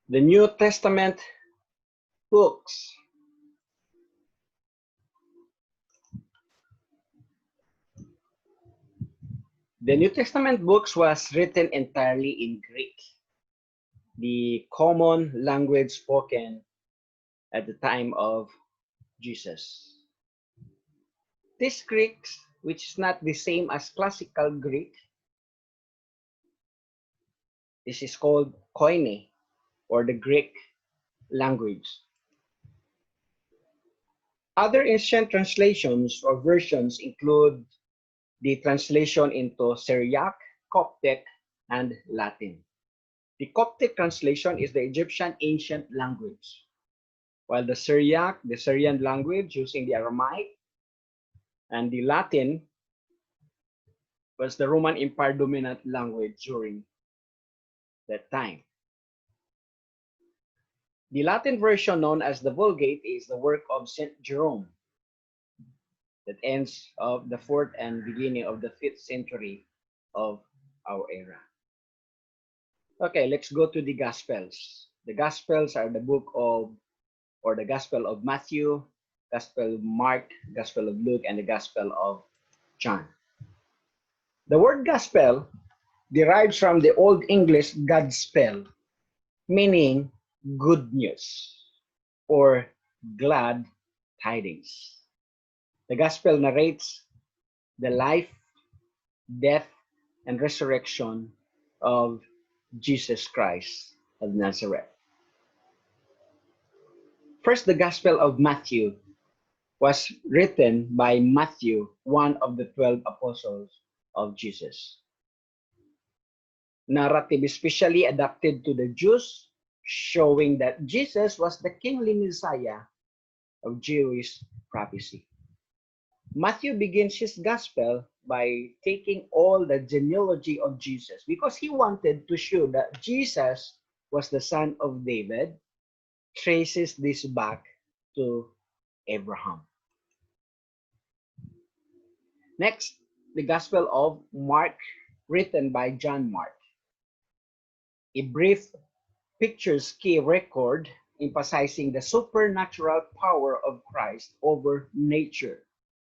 The New Testament books. The New Testament books was written entirely in Greek, the common language spoken at the time of Jesus. This Greek, which is not the same as classical Greek, this is called Koine, or the Greek language. Other ancient translations or versions include the translation into Syriac, Coptic, and Latin. The Coptic translation is the Egyptian ancient language, while the Syriac, the Syrian language using the Aramaic, and the Latin was the Roman Empire dominant language during that time. The Latin version, known as the Vulgate, is the work of St. Jerome that ends of the 4th and beginning of the 5th century of our era. Okay, let's go to the Gospels. The Gospels are the book of, or the Gospel of Matthew, Gospel of Mark, Gospel of Luke, and the Gospel of John. The word Gospel derives from the Old English Godspell, meaning good news or glad tidings. The Gospel narrates the life, death, and resurrection of Jesus Christ of Nazareth. First, the Gospel of Matthew was written by Matthew, one of the 12 apostles of Jesus. Narrative especially adapted to the Jews, showing that Jesus was the kingly Messiah of Jewish prophecy. Matthew begins his gospel by taking all the genealogy of Jesus because he wanted to show that Jesus was the son of David, traces this back to Abraham. Next, the Gospel of Mark, written by John Mark. A brief pictures key record emphasizing the supernatural power of Christ over nature,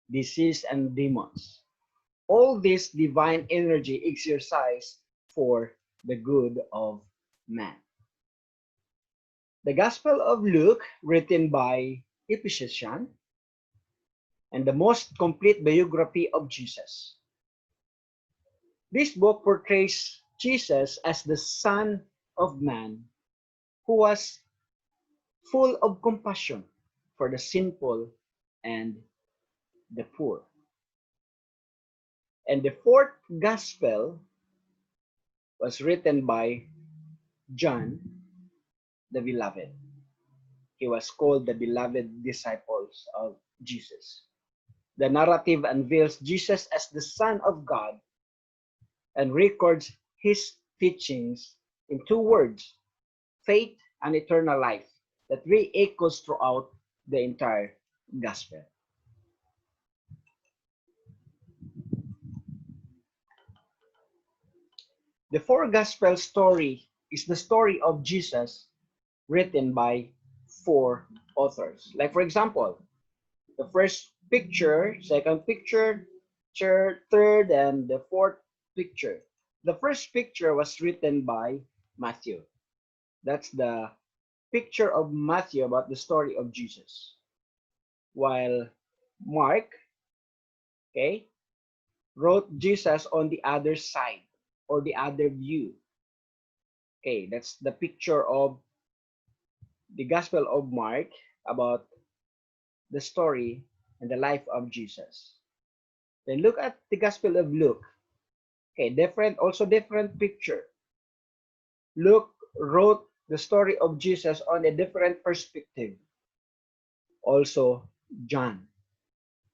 disease, and demons. All this divine energy exercised for the good of man. The Gospel of Luke, written by a physician, and the most complete biography of Jesus. This book portrays Jesus as the Son of Man who was full of compassion for the sinful and the poor. And the fourth Gospel was written by John the Beloved. He was called the beloved disciples of Jesus. The narrative unveils Jesus as the Son of God and records his teachings in two words, faith and eternal life, that re-echoes throughout the entire gospel. The four gospel story is the story of Jesus written by four authors. Like for example, the first picture, second picture, third, and the fourth picture. The first picture was written by Matthew. That's the picture of Matthew about the story of Jesus. While Mark, okay, wrote Jesus on the other side or the other view. Okay, that's the picture of the Gospel of Mark about the story and the life of Jesus. Then look at the Gospel of Luke. Okay, also different picture. Luke wrote the story of Jesus on a different perspective. Also John.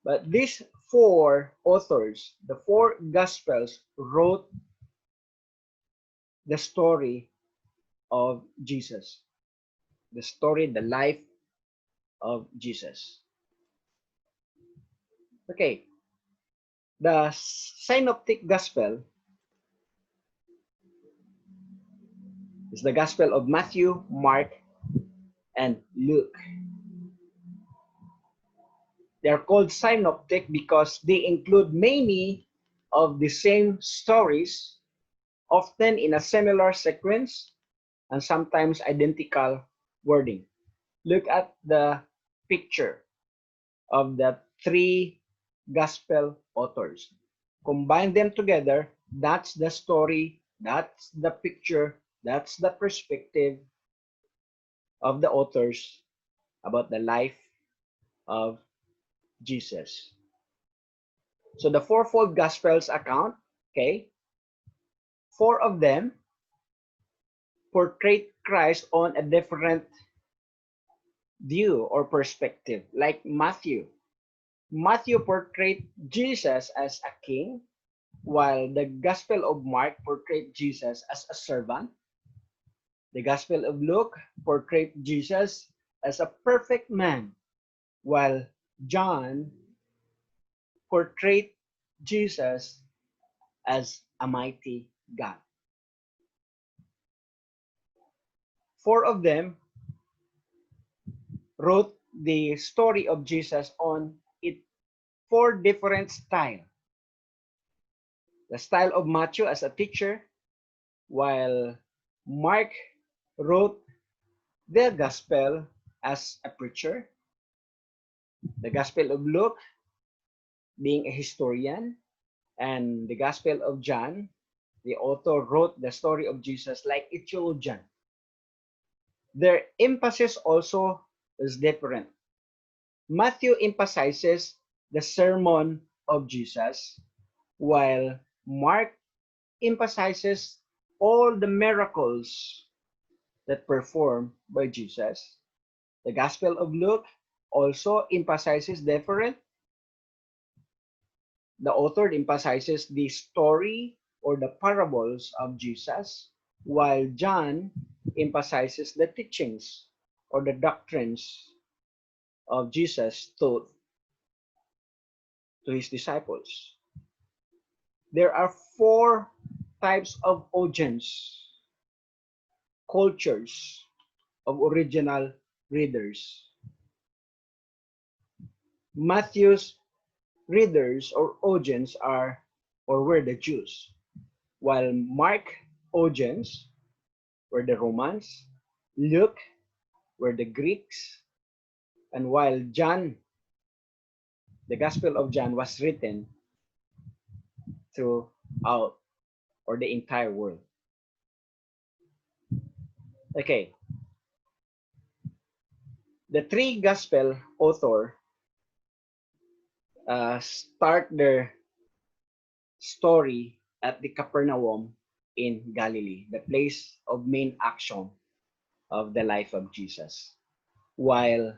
But these four authors, the four Gospels, wrote the story of Jesus. The story, the life of Jesus. Okay. The Synoptic Gospel is the Gospel of Matthew, Mark, and Luke. They are called synoptic because they include many of the same stories, often in a similar sequence and sometimes identical wording. Look at the picture of the three gospel authors. Combine them together, that's the story, that's the picture, that's the perspective of the authors about the life of Jesus. So the fourfold gospels account, okay, four of them portray Christ on a different view or perspective. Like Matthew. Matthew portrayed Jesus as a king, while the Gospel of Mark portrayed Jesus as a servant. The Gospel of Luke portrayed Jesus as a perfect man, while John portrayed Jesus as a mighty God. Four of them wrote the story of Jesus on it four different styles. The style of Matthew as a teacher, while Mark wrote the gospel as a preacher, the Gospel of Luke being a historian, and the Gospel of John, the author wrote the story of Jesus like a theologian. Their emphasis also is different. Matthew emphasizes the sermon of Jesus, while Mark emphasizes all the miracles that performed by Jesus. The Gospel of Luke also emphasizes different. The author emphasizes the story or the parables of Jesus, while John emphasizes the teachings or the doctrines of Jesus taught to his disciples. There are four types of audience, cultures of original readers. Matthew's readers or audience are or were the Jews, while Mark audience were the Romans, Luke were the Greeks, and while John, the Gospel of John was written throughout or the entire world. Okay. The three gospel author start their story at the Capernaum in Galilee, the place of main action of the life of Jesus. While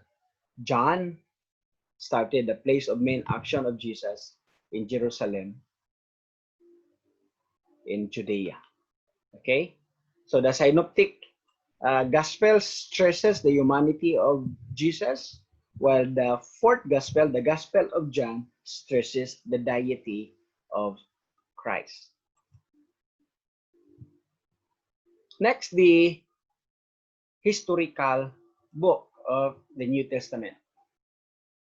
John started the place of main action of Jesus in Jerusalem, in Judea. Okay? So the synoptic gospel stresses the humanity of Jesus, while the fourth gospel, the Gospel of John, stresses the deity of Christ. Next, the historical book of the New Testament,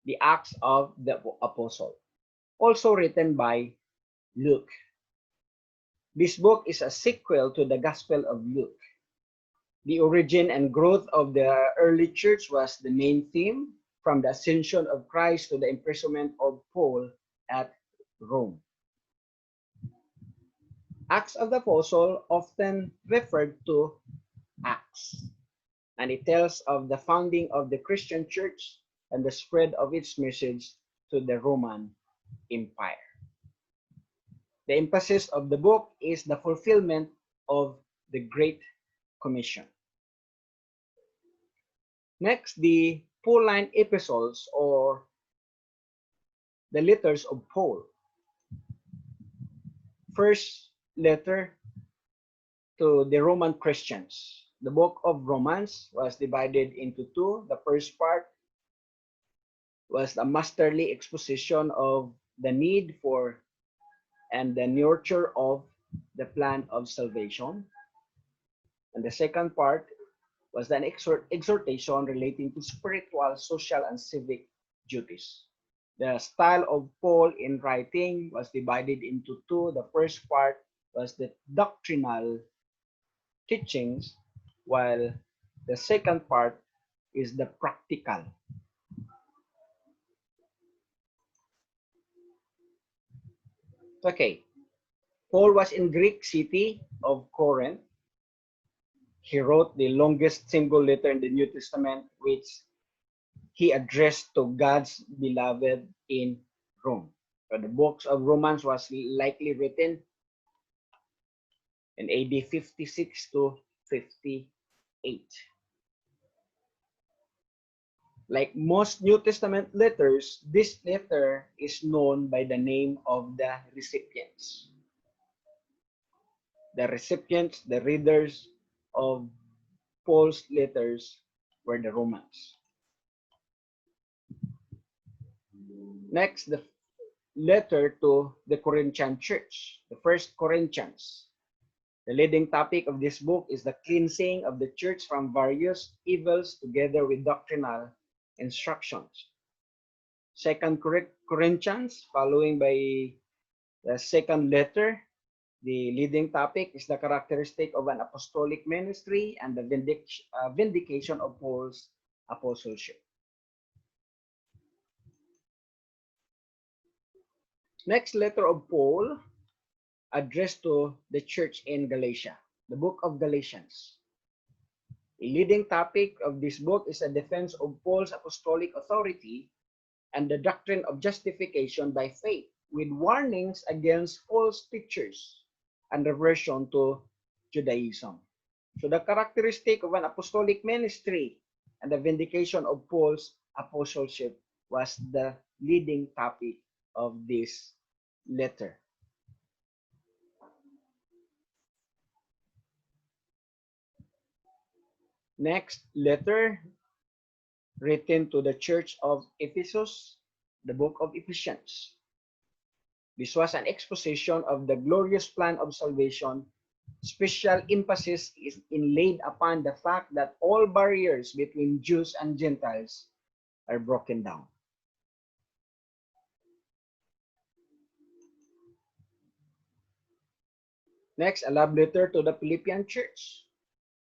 the Acts of the Apostle, also written by Luke. This book is a sequel to the Gospel of Luke. The origin and growth of the early church was the main theme, from the ascension of Christ to the imprisonment of Paul at Rome. Acts of the Apostle often referred to Acts, and it tells of the founding of the Christian church and the spread of its message to the Roman Empire. The emphasis of the book is the fulfillment of the Great Commission. Next, the Pauline epistles or the letters of Paul. First letter to the Roman Christians. The book of Romans was divided into two. The first part was a masterly exposition of the need for and the nurture of the plan of salvation. And the second part was an exhortation relating to spiritual, social, and civic duties. The style of Paul in writing was divided into two. The first part was the doctrinal teachings, while the second part is the practical. Okay, Paul was in Greek city of Corinth. He wrote the longest single letter in the New Testament, which he addressed to God's beloved in Rome. So the books of Romans was likely written in AD 56 to 58. Like most New Testament letters, this letter is known by the name of the recipients. The recipients, the readers of Paul's letters were the Romans. Next, the letter to the Corinthian church, the first Corinthians. The leading topic of this book is the cleansing of the church from various evils together with doctrinal instructions. Second Corinthians, following by the second letter, the leading topic is the characteristic of an apostolic ministry and the vindication of Paul's apostleship. Next letter of Paul, addressed to the church in Galatia, the book of Galatians. The leading topic of this book is a defense of Paul's apostolic authority and the doctrine of justification by faith, with warnings against false teachers and reversion to Judaism. So the characteristic of an apostolic ministry and the vindication of Paul's apostleship was the leading topic of this letter. Next letter, written to the church of Ephesus, the book of Ephesians. This was an exposition of the glorious plan of salvation. Special emphasis is laid upon the fact that all barriers between Jews and Gentiles are broken down. Next, a love letter to the Philippian church.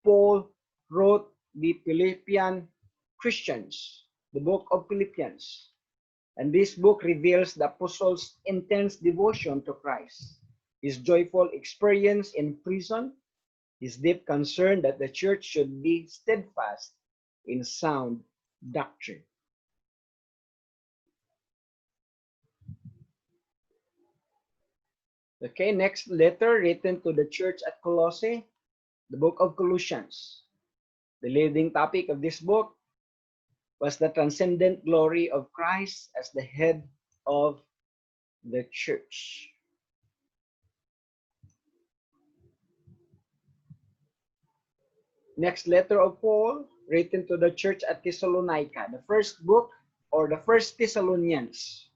Paul wrote the Philippian Christians, the book of Philippians. And this book reveals the apostle's intense devotion to Christ, his joyful experience in prison, his deep concern that the church should be steadfast in sound doctrine. Okay, next letter written to the church at Colossae, the book of Colossians. The leading topic of this book was the transcendent glory of Christ as the head of the church. Next letter of Paul, written to the church at Thessalonica, the first book or the first Thessalonians.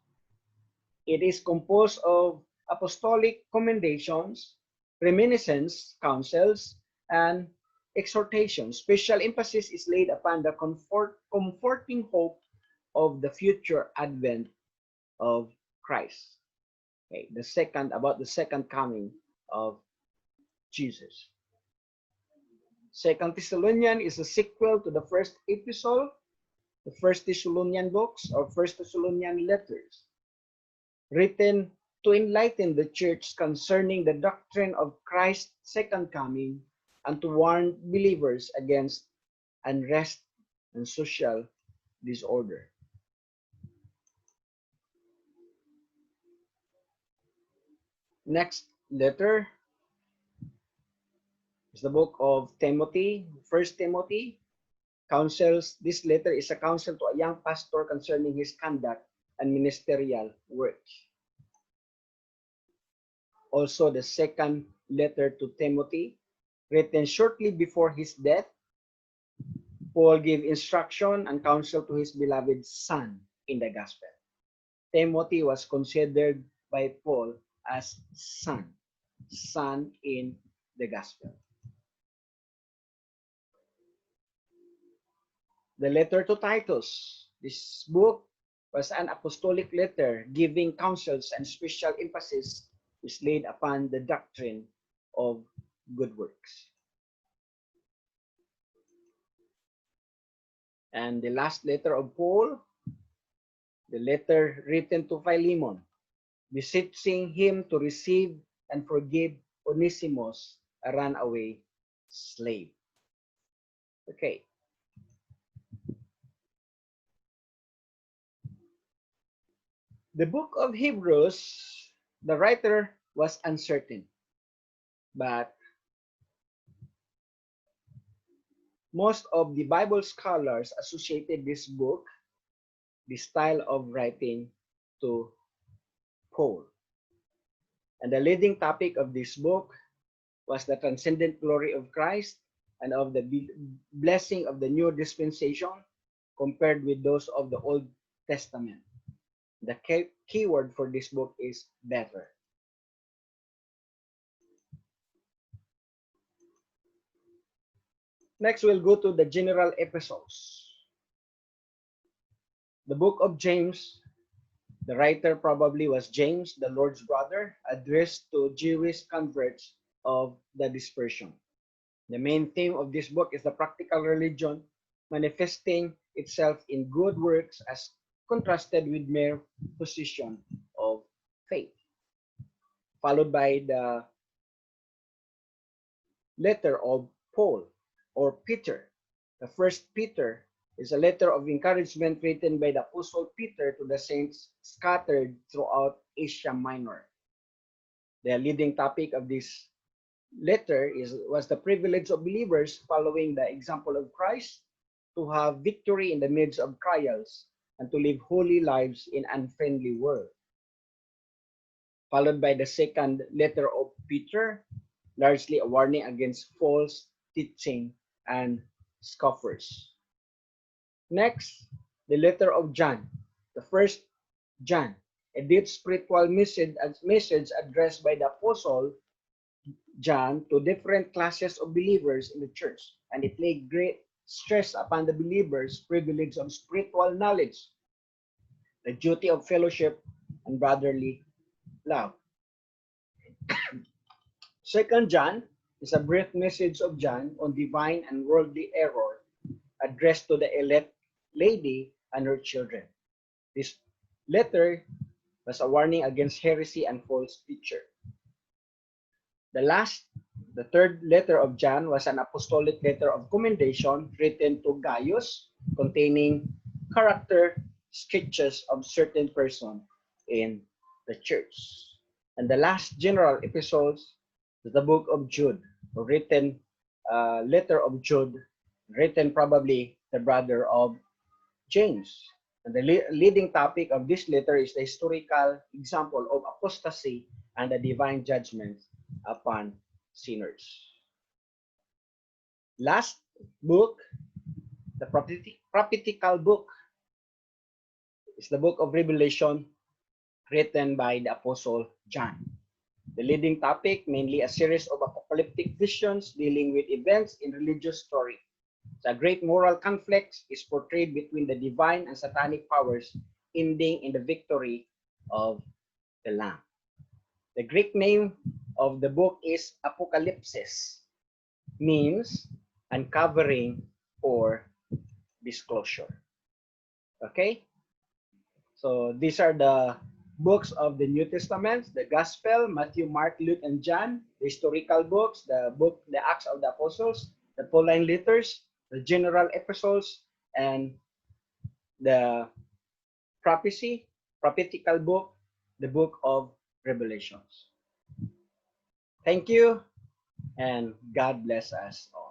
It is composed of apostolic commendations, reminiscence, counsels, and exhortations. Special emphasis is laid upon the comforting hope of the future advent of Christ. Okay, about the second coming of Jesus. Second Thessalonian is a sequel to the first epistle, the first Thessalonian books or first Thessalonian letters, written to enlighten the church concerning the doctrine of Christ's second coming and to warn believers against unrest and social disorder. Next letter is the book of Timothy, First Timothy. Counsels, this letter is a counsel to a young pastor concerning his conduct and ministerial work. Also, the second letter to Timothy, written shortly before his death, Paul gave instruction and counsel to his beloved son in the gospel. Timothy was considered by Paul as son in the gospel. The letter to Titus. This book was an apostolic letter giving counsels and special emphasis is laid upon the doctrine of good works. And the last letter of Paul, the letter written to Philemon, beseeching him to receive and forgive Onesimus, a runaway slave. Okay. The book of Hebrews, the writer was uncertain, but most of the Bible scholars associated this book, the style of writing, to Paul. And the leading topic of this book was the transcendent glory of Christ and of the blessing of the new dispensation compared with those of the Old Testament. The key word for this book is better. Next, we'll go to the general epistles. The book of James, the writer probably was James, the Lord's brother, addressed to Jewish converts of the dispersion. The main theme of this book is the practical religion manifesting itself in good works as contrasted with mere position of faith. Followed by the letter of Paul or Peter. The first Peter is a letter of encouragement written by the Apostle Peter to the saints scattered throughout Asia Minor. The leading topic of this letter was the privilege of believers following the example of Christ to have victory in the midst of trials and to live holy lives in an unfriendly world. Followed by the second letter of Peter, largely a warning against false teaching and scoffers. Next, the letter of John, the first John, a deep spiritual message addressed by the Apostle John to different classes of believers in the church, and it laid great stress upon the believers' privilege of spiritual knowledge, the duty of fellowship, and brotherly love. Second John is a brief message of John on divine and worldly error addressed to the elect lady and her children. This letter was a warning against heresy and false teacher. The third letter of John was an apostolic letter of commendation written to Gaius, containing character sketches of certain person in the church. And the last general epistles is the book of Jude, written letter of Jude, written probably the brother of James. And the leading topic of this letter is the historical example of apostasy and the divine judgment upon sinners. Last book, the prophetical book, is the book of Revelation written by the Apostle John. The leading topic, mainly a series of apocalyptic visions dealing with events in religious story. The great moral conflict is portrayed between the divine and satanic powers, ending in the victory of the Lamb. The Greek name of the book is Apocalypsis, means uncovering or disclosure. Okay? So these are the books of the New Testament, the Gospel, Matthew, Mark, Luke, and John, the historical books, the Acts of the Apostles, the Pauline letters, the general epistles, and the prophetical book, the book of Revelations. Thank you, and God bless us all.